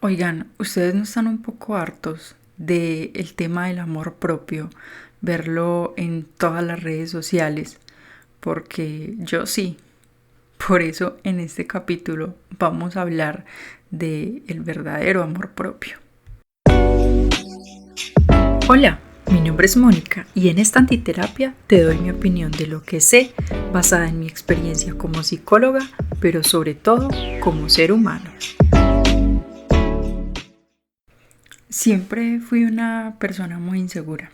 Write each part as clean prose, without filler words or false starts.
Oigan, ¿ustedes no están un poco hartos del tema del amor propio, verlo en todas las redes sociales? Porque yo sí. Por eso en este capítulo vamos a hablar del verdadero amor propio. Hola, mi nombre es Mónica y en esta antiterapia te doy mi opinión de lo que sé basada en mi experiencia como psicóloga, pero sobre todo como ser humano. Siempre fui una persona muy insegura.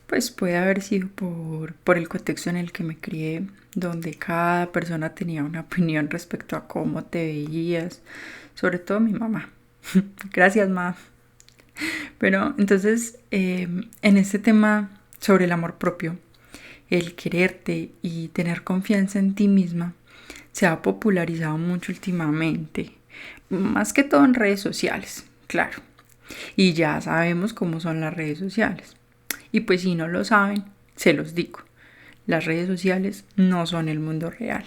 Pues puede haber sido por el contexto en el que me crié, donde cada persona tenía una opinión respecto a cómo te veías, sobre todo mi mamá. Gracias, ma. Pero entonces, en este tema sobre el amor propio, el quererte y tener confianza en ti misma, se ha popularizado mucho últimamente, más que todo en redes sociales, claro. Y ya sabemos cómo son las redes sociales. Y pues si no lo saben, se los digo. Las redes sociales no son el mundo real.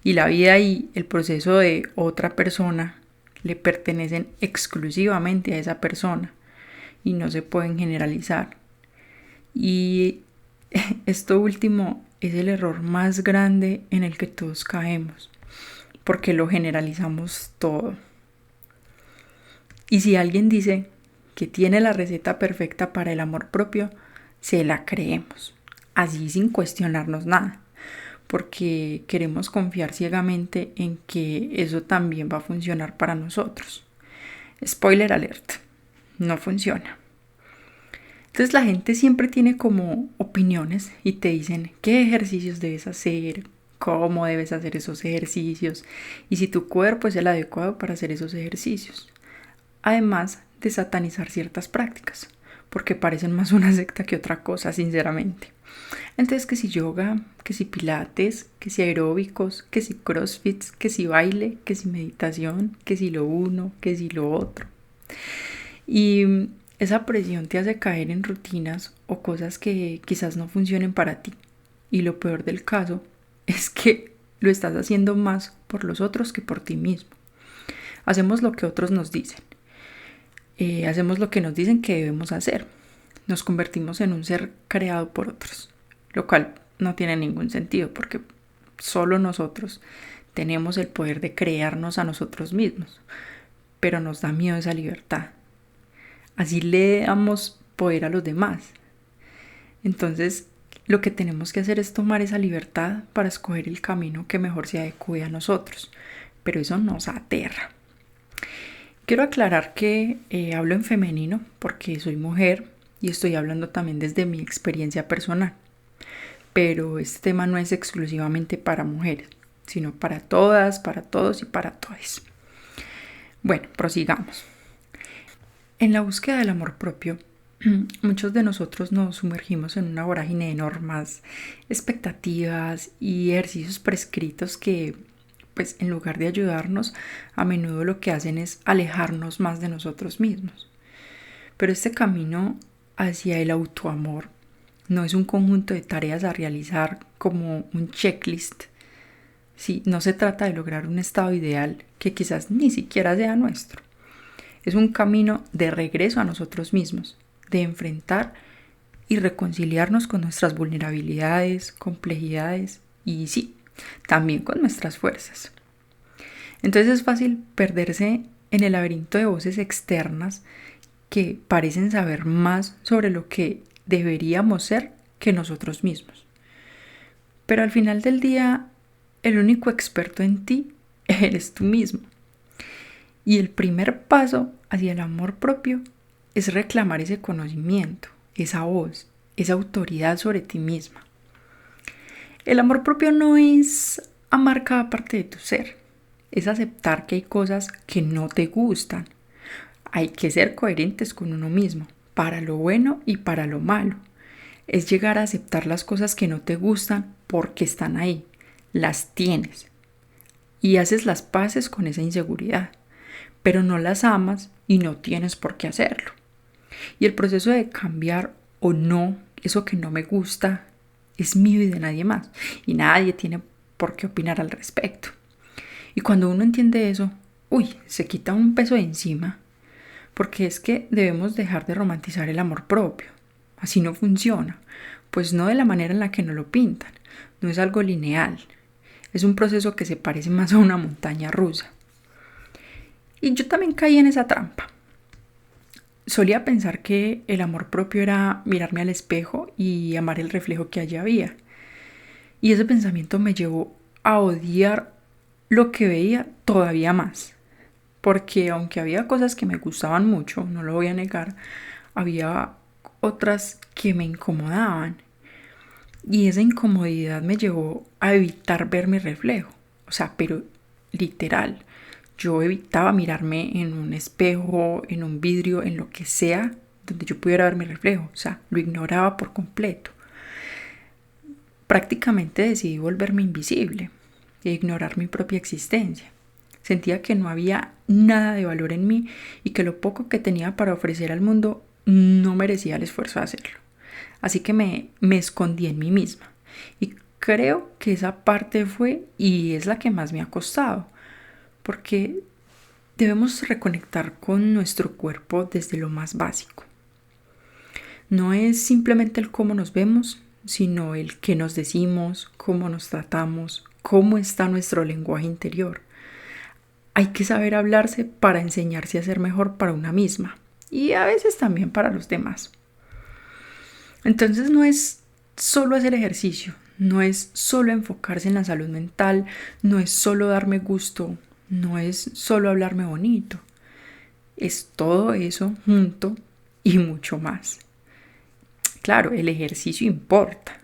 Y la vida y el proceso de otra persona le pertenecen exclusivamente a esa persona y no se pueden generalizar. Y esto último es el error más grande en el que todos caemos, porque lo generalizamos todo. Y si alguien dice que tiene la receta perfecta para el amor propio, se la creemos, así sin cuestionarnos nada, porque queremos confiar ciegamente en que eso también va a funcionar para nosotros. Spoiler alert, no funciona. Entonces la gente siempre tiene como opiniones y te dicen qué ejercicios debes hacer, cómo debes hacer esos ejercicios y si tu cuerpo es el adecuado para hacer esos ejercicios. Además de satanizar ciertas prácticas, porque parecen más una secta que otra cosa, sinceramente. Entonces, que si yoga, que si pilates, que si aeróbicos, que si crossfit, que si baile, que si meditación, que si lo uno, que si lo otro. Y esa presión te hace caer en rutinas o cosas que quizás no funcionen para ti. Y lo peor del caso es que lo estás haciendo más por los otros que por ti mismo. Hacemos lo que otros nos dicen. Hacemos lo que nos dicen que debemos hacer. Nos convertimos en un ser creado por otros, lo cual no tiene ningún sentido porque solo nosotros tenemos el poder de crearnos a nosotros mismos, pero nos da miedo esa libertad. Así le damos poder a los demás. Entonces, lo que tenemos que hacer es tomar esa libertad para escoger el camino que mejor se adecue a nosotros, pero eso nos aterra. Quiero aclarar que hablo en femenino porque soy mujer y estoy hablando también desde mi experiencia personal. Pero este tema no es exclusivamente para mujeres, sino para todas, para todos y para todes. Bueno, prosigamos. En la búsqueda del amor propio, muchos de nosotros nos sumergimos en una vorágine de normas, expectativas y ejercicios prescritos que, pues en lugar de ayudarnos, a menudo lo que hacen es alejarnos más de nosotros mismos. Pero este camino hacia el autoamor no es un conjunto de tareas a realizar como un checklist. Sí, no se trata de lograr un estado ideal que quizás ni siquiera sea nuestro. Es un camino de regreso a nosotros mismos, de enfrentar y reconciliarnos con nuestras vulnerabilidades, complejidades y sí, también con nuestras fuerzas. Entonces es fácil perderse en el laberinto de voces externas que parecen saber más sobre lo que deberíamos ser que nosotros mismos. Pero al final del día, el único experto en ti eres tú mismo. Y el primer paso hacia el amor propio es reclamar ese conocimiento, esa voz, esa autoridad sobre ti misma. El amor propio no es amar cada parte de tu ser, es aceptar que hay cosas que no te gustan. Hay que ser coherentes con uno mismo, para lo bueno y para lo malo. Es llegar a aceptar las cosas que no te gustan porque están ahí, las tienes y haces las paces con esa inseguridad, pero no las amas y no tienes por qué hacerlo. Y el proceso de cambiar o no eso que no me gusta es mío y de nadie más, y nadie tiene por qué opinar al respecto. Y cuando uno entiende eso, se quita un peso de encima, porque es que debemos dejar de romantizar el amor propio. Así no funciona, pues no de la manera en la que nos lo pintan, no es algo lineal, es un proceso que se parece más a una montaña rusa. Y yo también caí en esa trampa. Solía pensar que el amor propio era mirarme al espejo y amar el reflejo que allí había. Y ese pensamiento me llevó a odiar lo que veía todavía más. Porque aunque había cosas que me gustaban mucho, no lo voy a negar, había otras que me incomodaban. Y esa incomodidad me llevó a evitar ver mi reflejo. O sea, pero literal. Yo evitaba mirarme en un espejo, en un vidrio, en lo que sea donde yo pudiera ver mi reflejo. O sea, lo ignoraba por completo. Prácticamente decidí volverme invisible e ignorar mi propia existencia. Sentía que no había nada de valor en mí y que lo poco que tenía para ofrecer al mundo no merecía el esfuerzo de hacerlo. Así que me escondí en mí misma. Y creo que esa parte fue y es la que más me ha costado. Porque debemos reconectar con nuestro cuerpo desde lo más básico. No es simplemente el cómo nos vemos, sino el qué nos decimos, cómo nos tratamos, cómo está nuestro lenguaje interior. Hay que saber hablarse para enseñarse a ser mejor para una misma y a veces también para los demás. Entonces no es solo hacer ejercicio, no es solo enfocarse en la salud mental, no es solo darme gusto, no es solo hablarme bonito. Es todo eso junto y mucho más. Claro, el ejercicio importa,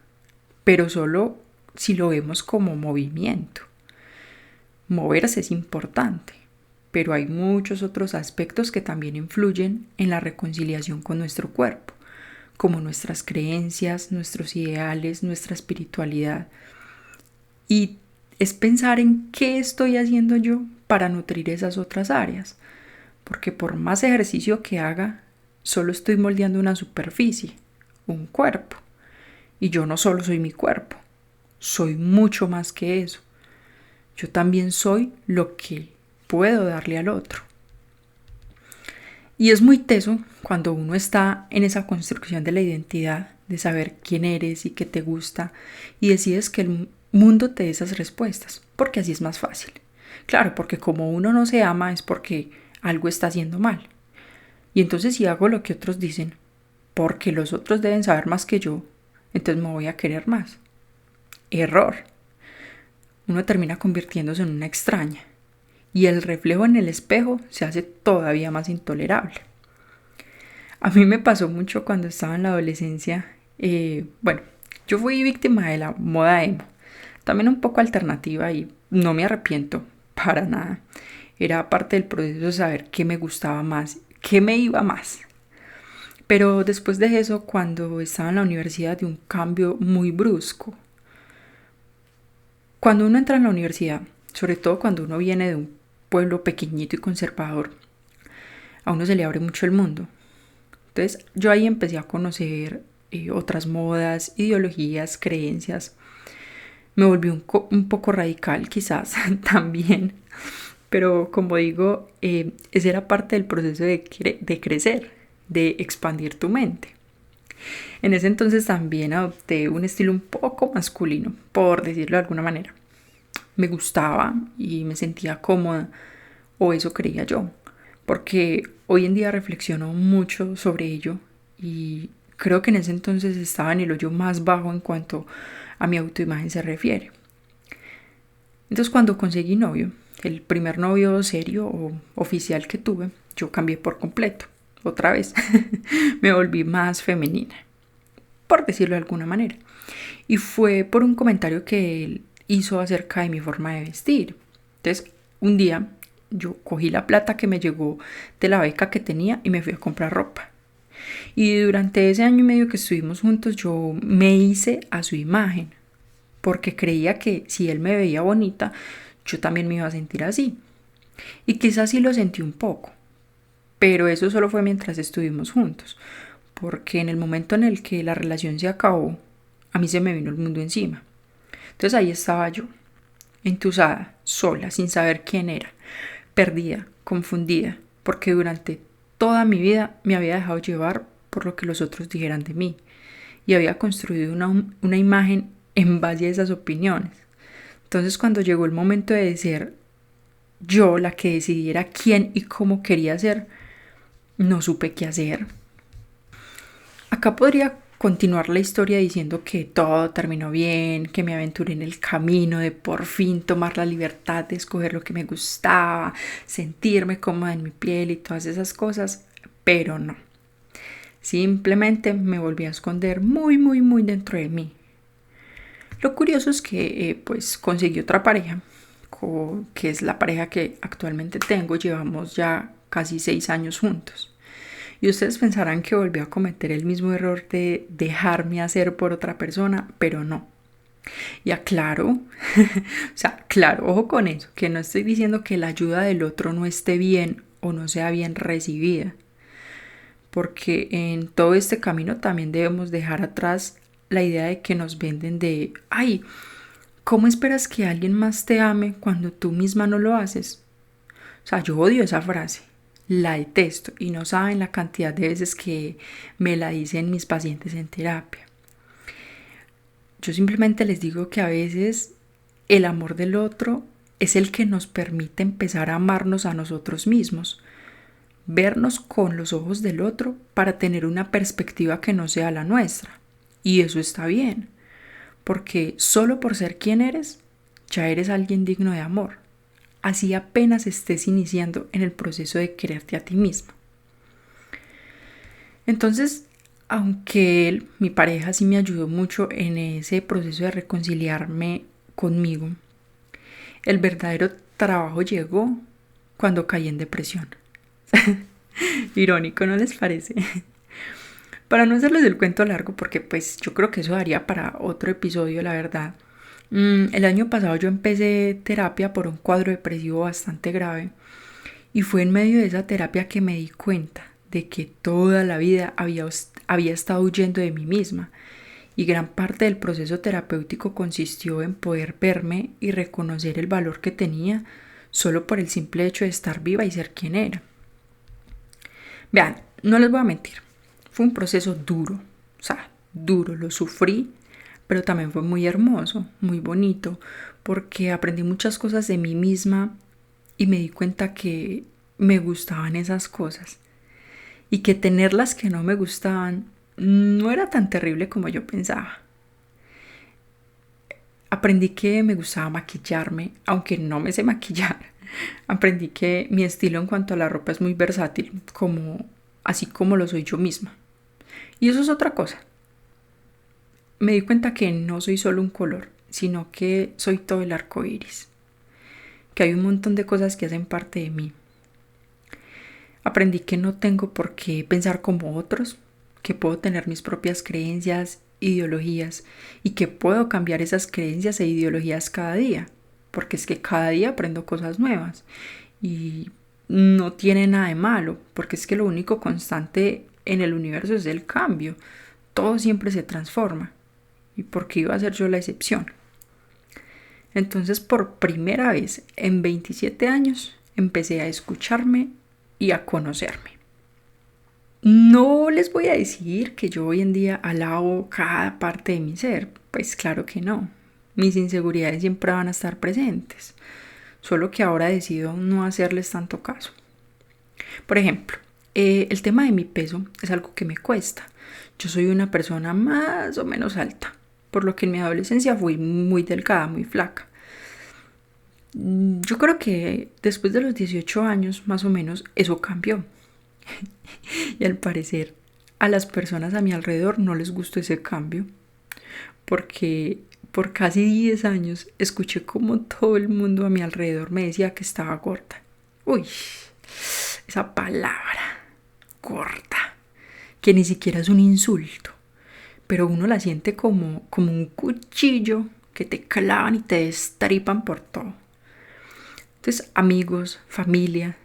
pero solo si lo vemos como movimiento. Moverse es importante, pero hay muchos otros aspectos que también influyen en la reconciliación con nuestro cuerpo, como nuestras creencias, nuestros ideales, nuestra espiritualidad. Y es pensar en qué estoy haciendo yo para nutrir esas otras áreas, porque por más ejercicio que haga, solo estoy moldeando una superficie, un cuerpo. Y yo no solo soy mi cuerpo, soy mucho más que eso. Yo también soy lo que puedo darle al otro. Y es muy teso cuando uno está en esa construcción de la identidad, de saber quién eres y qué te gusta, y decides que el mundo te dé esas respuestas, porque así es más fácil. Claro, porque como uno no se ama es porque algo está haciendo mal. Y entonces si hago lo que otros dicen, porque los otros deben saber más que yo, entonces me voy a querer más. Error. Uno termina convirtiéndose en una extraña y el reflejo en el espejo se hace todavía más intolerable. A mí me pasó mucho cuando estaba en la adolescencia. Yo fui víctima de la moda emo, también un poco alternativa y no me arrepiento para nada. Era parte del proceso de saber qué me gustaba más, qué me iba más. Pero después de eso, cuando estaba en la universidad, de un cambio muy brusco. Cuando uno entra en la universidad, sobre todo cuando uno viene de un pueblo pequeñito y conservador, a uno se le abre mucho el mundo. Entonces yo ahí empecé a conocer otras modas, ideologías, creencias. Me volví un poco radical quizás también, pero como digo, ese era parte del proceso de crecer, de expandir tu mente. En ese entonces también adopté un estilo un poco masculino, por decirlo de alguna manera. Me gustaba y me sentía cómoda, o eso creía yo, porque hoy en día reflexiono mucho sobre ello y creo que en ese entonces estaba en el hoyo más bajo en cuanto a mi autoimagen se refiere. Entonces cuando conseguí novio, el primer novio serio o oficial que tuve, yo cambié por completo. Otra vez me volví más femenina, por decirlo de alguna manera. Y fue por un comentario que él hizo acerca de mi forma de vestir. Entonces, un día yo cogí la plata que me llegó de la beca que tenía y me fui a comprar ropa. Y durante ese año y medio que estuvimos juntos, yo me hice a su imagen, porque creía que si él me veía bonita, yo también me iba a sentir así. Y quizás sí lo sentí un poco, pero eso solo fue mientras estuvimos juntos, porque en el momento en el que la relación se acabó, a mí se me vino el mundo encima. Entonces ahí estaba yo, entusada, sola, sin saber quién era, perdida, confundida, porque durante toda mi vida me había dejado llevar por lo que los otros dijeran de mí y había construido una imagen en base a esas opiniones. Entonces, cuando llegó el momento de ser yo la que decidiera quién y cómo quería ser, no supe qué hacer. Acá podría continuar la historia diciendo que todo terminó bien, que me aventuré en el camino de por fin tomar la libertad de escoger lo que me gustaba, sentirme cómoda en mi piel y todas esas cosas, pero no. Simplemente me volví a esconder muy dentro de mí. Lo curioso es que pues conseguí otra pareja, que es la pareja que actualmente tengo. Llevamos ya casi 6 años juntos. Y ustedes pensarán que volví a cometer el mismo error de dejarme hacer por otra persona, pero no. Y aclaro, o sea, claro, ojo con eso, que no estoy diciendo que la ayuda del otro no esté bien o no sea bien recibida. Porque en todo este camino también debemos dejar atrás la idea de que nos venden de, ay, ¿cómo esperas que alguien más te ame cuando tú misma no lo haces? O sea, yo odio esa frase. La detesto y no saben la cantidad de veces que me la dicen mis pacientes en terapia. Yo simplemente les digo que a veces el amor del otro es el que nos permite empezar a amarnos a nosotros mismos, vernos con los ojos del otro para tener una perspectiva que no sea la nuestra. Y eso está bien, porque solo por ser quien eres, ya eres alguien digno de amor. Así apenas estés iniciando en el proceso de quererte a ti misma. Entonces, aunque mi pareja sí me ayudó mucho en ese proceso de reconciliarme conmigo, el verdadero trabajo llegó cuando caí en depresión. Irónico, ¿no les parece? Para no hacerles el cuento largo, porque pues yo creo que eso daría para otro episodio, la verdad. El año pasado yo empecé terapia por un cuadro depresivo bastante grave y fue en medio de esa terapia que me di cuenta de que toda la vida había estado huyendo de mí misma y gran parte del proceso terapéutico consistió en poder verme y reconocer el valor que tenía solo por el simple hecho de estar viva y ser quien era. Vean, no les voy a mentir, fue un proceso duro, duro, lo sufrí, pero también fue muy hermoso, muy bonito, porque aprendí muchas cosas de mí misma y me di cuenta que me gustaban esas cosas y que tenerlas que no me gustaban no era tan terrible como yo pensaba. Aprendí que me gustaba maquillarme, aunque no me sé maquillar. Aprendí que mi estilo en cuanto a la ropa es muy versátil, así como lo soy yo misma. Y eso es otra cosa. Me di cuenta que no soy solo un color, sino que soy todo el arco iris. Que hay un montón de cosas que hacen parte de mí. Aprendí que no tengo por qué pensar como otros, que puedo tener mis propias creencias, ideologías y que puedo cambiar esas creencias e ideologías cada día, porque es que cada día aprendo cosas nuevas y no tiene nada de malo, porque es que lo único constante en el universo es el cambio. Todo siempre se transforma. ¿Y por qué iba a ser yo la excepción? Entonces, por primera vez en 27 años, empecé a escucharme y a conocerme. No les voy a decir que yo hoy en día alabo cada parte de mi ser, pues claro que no. Mis inseguridades siempre van a estar presentes, solo que ahora decido no hacerles tanto caso. Por ejemplo, el tema de mi peso es algo que me cuesta. Yo soy una persona más o menos alta, por lo que en mi adolescencia fui muy delgada, muy flaca. Yo creo que después de los 18 años, más o menos, eso cambió. Y al parecer, a las personas a mi alrededor no les gustó ese cambio, porque por casi 10 años escuché como todo el mundo a mi alrededor me decía que estaba gorda. Uy, esa palabra, gorda, que ni siquiera es un insulto, pero uno la siente como un cuchillo que te clavan y te destripan por todo. Entonces, amigos, familia,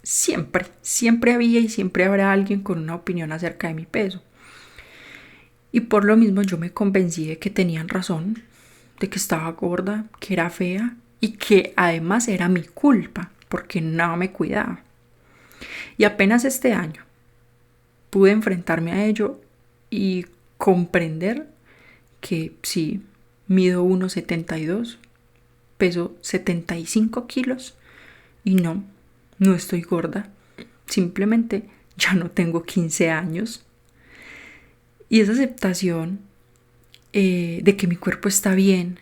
siempre había y siempre habrá alguien con una opinión acerca de mi peso. Y por lo mismo yo me convencí de que tenían razón, de que estaba gorda, que era fea y que además era mi culpa. porque no me cuidaba. Y apenas este año pude enfrentarme a ello y comprender que sí, mido 1,72, peso 75 kilos y no estoy gorda. Simplemente ya no tengo 15 años. Y esa aceptación de que mi cuerpo está bien,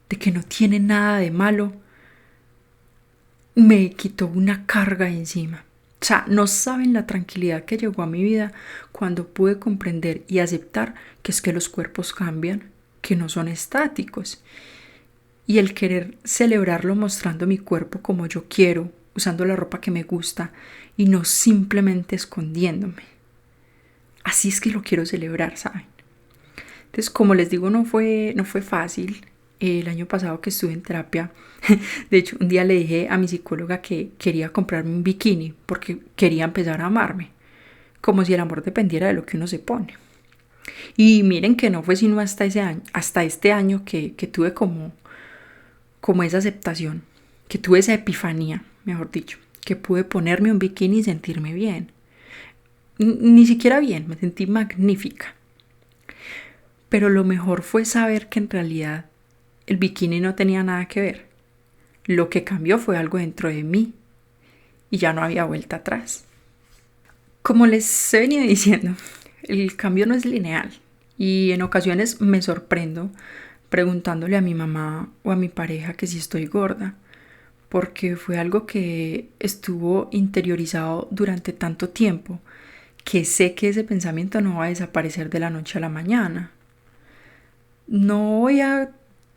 de que no tiene nada de malo, me quitó una carga encima. O sea, no saben la tranquilidad que llegó a mi vida cuando pude comprender y aceptar que es que los cuerpos cambian, que no son estáticos. Y el querer celebrarlo mostrando mi cuerpo como yo quiero, usando la ropa que me gusta y no simplemente escondiéndome. Así es que lo quiero celebrar, ¿saben? Entonces, como les digo, no fue fácil. El año pasado que estuve en terapia, de hecho, un día le dije a mi psicóloga que quería comprarme un bikini porque quería empezar a amarme, como si el amor dependiera de lo que uno se pone. Y miren que no fue sino hasta este año que tuve como esa aceptación, que tuve esa epifanía, mejor dicho, que pude ponerme un bikini y sentirme bien. Ni siquiera bien, me sentí magnífica. Pero lo mejor fue saber que en realidad el bikini no tenía nada que ver. Lo que cambió fue algo dentro de mí y ya no había vuelta atrás. Como les he venido diciendo, el cambio no es lineal y en ocasiones me sorprendo preguntándole a mi mamá o a mi pareja que si estoy gorda, porque fue algo que estuvo interiorizado durante tanto tiempo que sé que ese pensamiento no va a desaparecer de la noche a la mañana. No voy a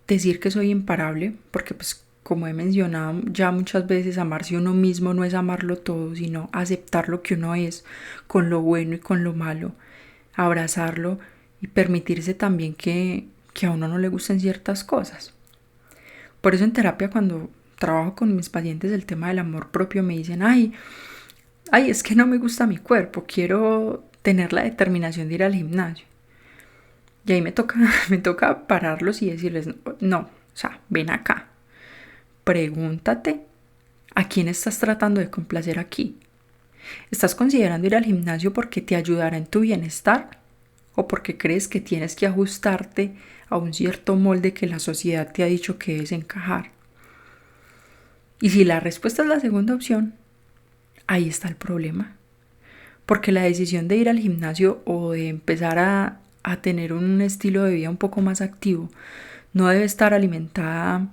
decir que soy imparable, porque pues como he mencionado ya muchas veces, amarse uno mismo no es amarlo todo, sino aceptar lo que uno es, con lo bueno y con lo malo, abrazarlo y permitirse también que a uno no le gusten ciertas cosas. Por eso en terapia cuando trabajo con mis pacientes el tema del amor propio me dicen, ay, es que no me gusta mi cuerpo, quiero tener la determinación de ir al gimnasio. Y ahí me toca pararlos y decirles, no, o sea, ven acá, pregúntate a quién estás tratando de complacer aquí. ¿Estás considerando ir al gimnasio porque te ayudará en tu bienestar? ¿O porque crees que tienes que ajustarte a un cierto molde que la sociedad te ha dicho que debes encajar? Y si la respuesta es la segunda opción, ahí está el problema. Porque la decisión de ir al gimnasio o de empezar a tener un estilo de vida un poco más activo no debe estar alimentada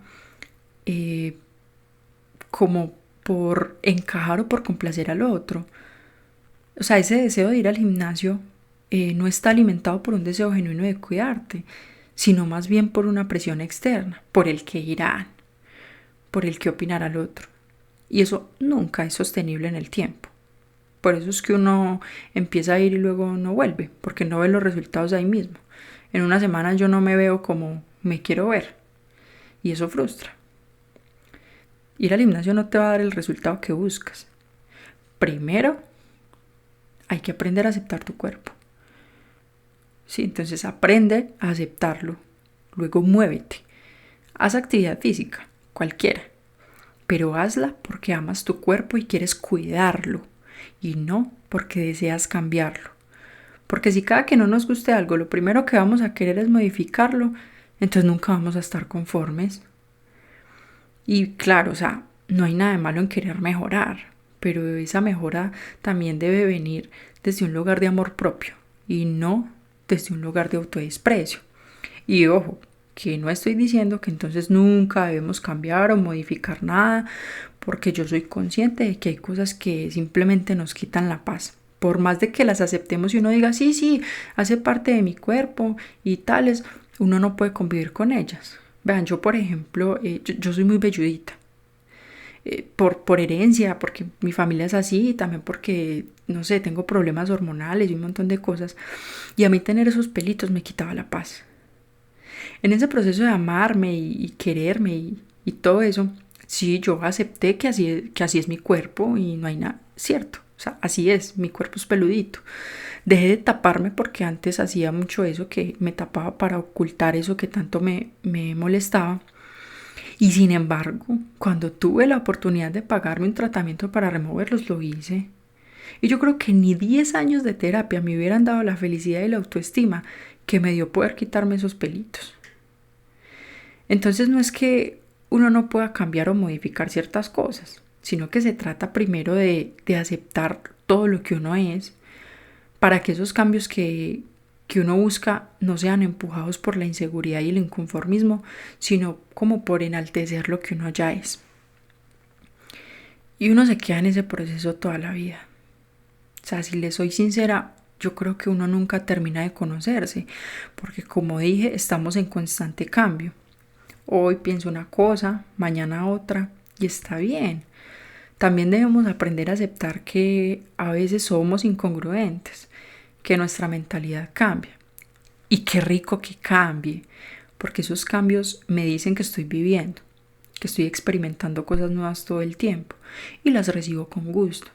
como por encajar o por complacer al otro. O sea, ese deseo de ir al gimnasio no está alimentado por un deseo genuino de cuidarte, sino más bien por una presión externa, por el que irán, por el que opinará el otro. Y eso nunca es sostenible en el tiempo. Por eso es que uno empieza a ir y luego no vuelve, porque no ve los resultados ahí mismo. En una semana yo no me veo como me quiero ver. Y eso frustra. Ir al gimnasio no te va a dar el resultado que buscas. Primero, hay que aprender a aceptar tu cuerpo. Sí, entonces aprende a aceptarlo. Luego muévete. Haz actividad física, cualquiera. Pero hazla porque amas tu cuerpo y quieres cuidarlo. Y no porque deseas cambiarlo. Porque si cada que no nos guste algo, lo primero que vamos a querer es modificarlo, entonces nunca vamos a estar conformes. Y claro, o sea, no hay nada de malo en querer mejorar, pero esa mejora también debe venir desde un lugar de amor propio y no desde un lugar de autodesprecio. Y ojo, que no estoy diciendo que entonces nunca debemos cambiar o modificar nada, porque yo soy consciente de que hay cosas que simplemente nos quitan la paz. Por más de que las aceptemos y uno diga, sí, hace parte de mi cuerpo y tales, uno no puede convivir con ellas. Vean, yo por ejemplo, yo soy muy velludita. Por herencia, porque mi familia es así, y también porque, no sé, tengo problemas hormonales y un montón de cosas. Y a mí tener esos pelitos me quitaba la paz. En ese proceso de amarme y quererme y todo eso, sí, yo acepté que así es mi cuerpo y no hay nada, cierto. O sea, así es, mi cuerpo es peludito. Dejé de taparme porque antes hacía mucho eso, que me tapaba para ocultar eso que tanto me molestaba. Y sin embargo, cuando tuve la oportunidad de pagarme un tratamiento para removerlos, lo hice. Y yo creo que ni 10 años de terapia me hubieran dado la felicidad y la autoestima que me dio poder quitarme esos pelitos. Entonces no es que uno no pueda cambiar o modificar ciertas cosas, sino que se trata primero de aceptar todo lo que uno es, para que esos cambios que uno busca no sean empujados por la inseguridad y el inconformismo, sino como por enaltecer lo que uno ya es. Y uno se queda en ese proceso toda la vida. O sea, si le soy sincera, yo creo que uno nunca termina de conocerse, porque como dije, estamos en constante cambio. Hoy pienso una cosa, mañana otra, y está bien. También debemos aprender a aceptar que a veces somos incongruentes, que nuestra mentalidad cambia. Y qué rico que cambie, porque esos cambios me dicen que estoy viviendo, que estoy experimentando cosas nuevas todo el tiempo y las recibo con gusto.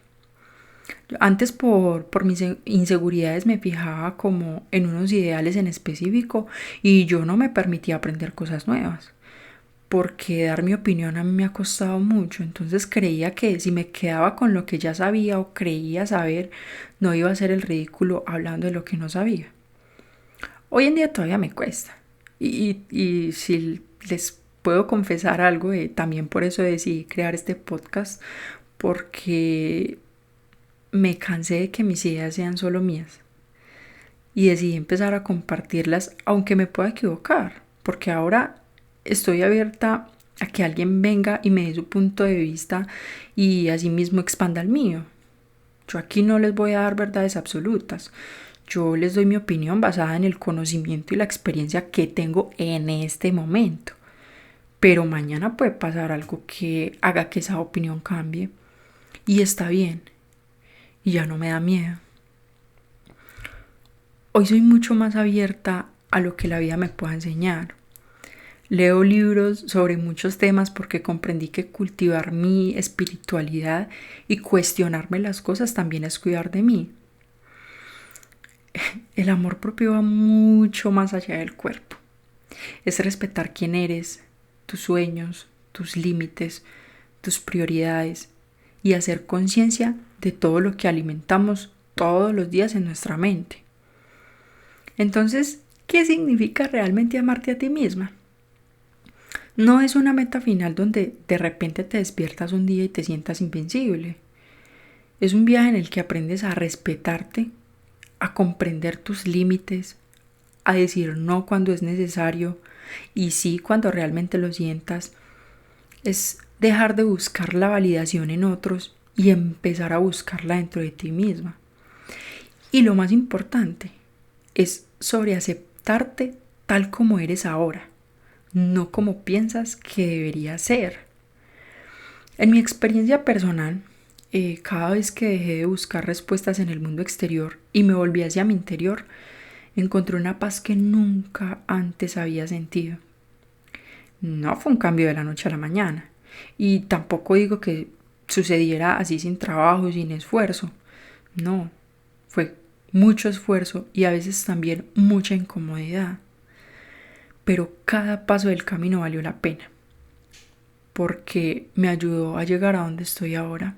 Antes por mis inseguridades me fijaba como en unos ideales en específico y yo no me permitía aprender cosas nuevas, porque dar mi opinión a mí me ha costado mucho. Entonces creía que si me quedaba con lo que ya sabía o creía saber, no iba a hacer el ridículo hablando de lo que no sabía. Hoy en día todavía me cuesta. Y si les puedo confesar algo, también por eso decidí crear este podcast, porque me cansé de que mis ideas sean solo mías. Y decidí empezar a compartirlas, aunque me pueda equivocar, porque ahora estoy abierta a que alguien venga y me dé su punto de vista y asimismo expanda el mío. Yo aquí no les voy a dar verdades absolutas. Yo les doy mi opinión basada en el conocimiento y la experiencia que tengo en este momento. Pero mañana puede pasar algo que haga que esa opinión cambie. Y está bien. Y ya no me da miedo. Hoy soy mucho más abierta a lo que la vida me pueda enseñar. Leo libros sobre muchos temas porque comprendí que cultivar mi espiritualidad y cuestionarme las cosas también es cuidar de mí. El amor propio va mucho más allá del cuerpo. Es respetar quién eres, tus sueños, tus límites, tus prioridades y hacer conciencia de todo lo que alimentamos todos los días en nuestra mente. Entonces, ¿qué significa realmente amarte a ti misma? No es una meta final donde de repente te despiertas un día y te sientas invencible. Es un viaje en el que aprendes a respetarte, a comprender tus límites, a decir no cuando es necesario y sí cuando realmente lo sientas. Es dejar de buscar la validación en otros y empezar a buscarla dentro de ti misma. Y lo más importante es sobre aceptarte tal como eres ahora, no como piensas que debería ser. En mi experiencia personal, cada vez que dejé de buscar respuestas en el mundo exterior y me volví hacia mi interior, encontré una paz que nunca antes había sentido. No fue un cambio de la noche a la mañana, y tampoco digo que sucediera así sin trabajo, sin esfuerzo. No, fue mucho esfuerzo y a veces también mucha incomodidad. Pero cada paso del camino valió la pena, porque me ayudó a llegar a donde estoy ahora.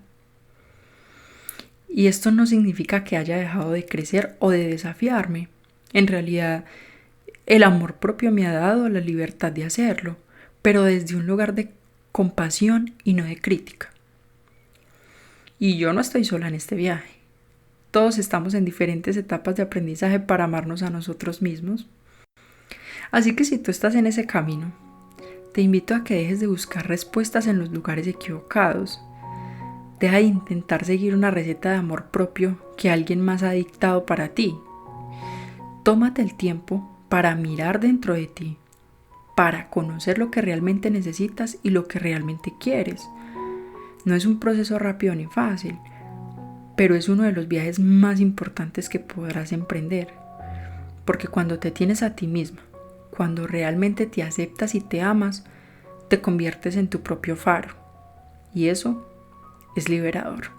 Y esto no significa que haya dejado de crecer o de desafiarme. En realidad, el amor propio me ha dado la libertad de hacerlo, pero desde un lugar de compasión y no de crítica. Y yo no estoy sola en este viaje. Todos estamos en diferentes etapas de aprendizaje para amarnos a nosotros mismos. Así que si tú estás en ese camino, te invito a que dejes de buscar respuestas en los lugares equivocados. Deja de intentar seguir una receta de amor propio que alguien más ha dictado para ti. Tómate el tiempo para mirar dentro de ti, para conocer lo que realmente necesitas y lo que realmente quieres. No es un proceso rápido ni fácil, pero es uno de los viajes más importantes que podrás emprender. Porque cuando te tienes a ti misma, cuando realmente te aceptas y te amas, te conviertes en tu propio faro. Y eso es liberador.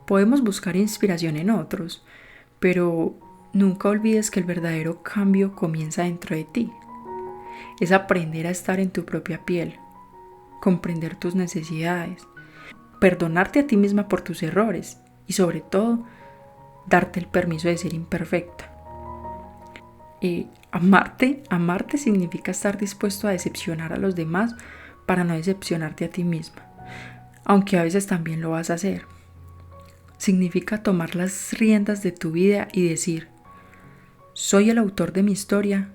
Podemos buscar inspiración en otros, pero nunca olvides que el verdadero cambio comienza dentro de ti. Es aprender a estar en tu propia piel, comprender tus necesidades, perdonarte a ti misma por tus errores y sobre todo, darte el permiso de ser imperfecta. Amarte significa estar dispuesto a decepcionar a los demás para no decepcionarte a ti misma, aunque a veces también lo vas a hacer. Significa tomar las riendas de tu vida y decir, soy el autor de mi historia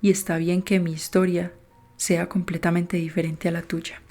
y está bien que mi historia sea completamente diferente a la tuya.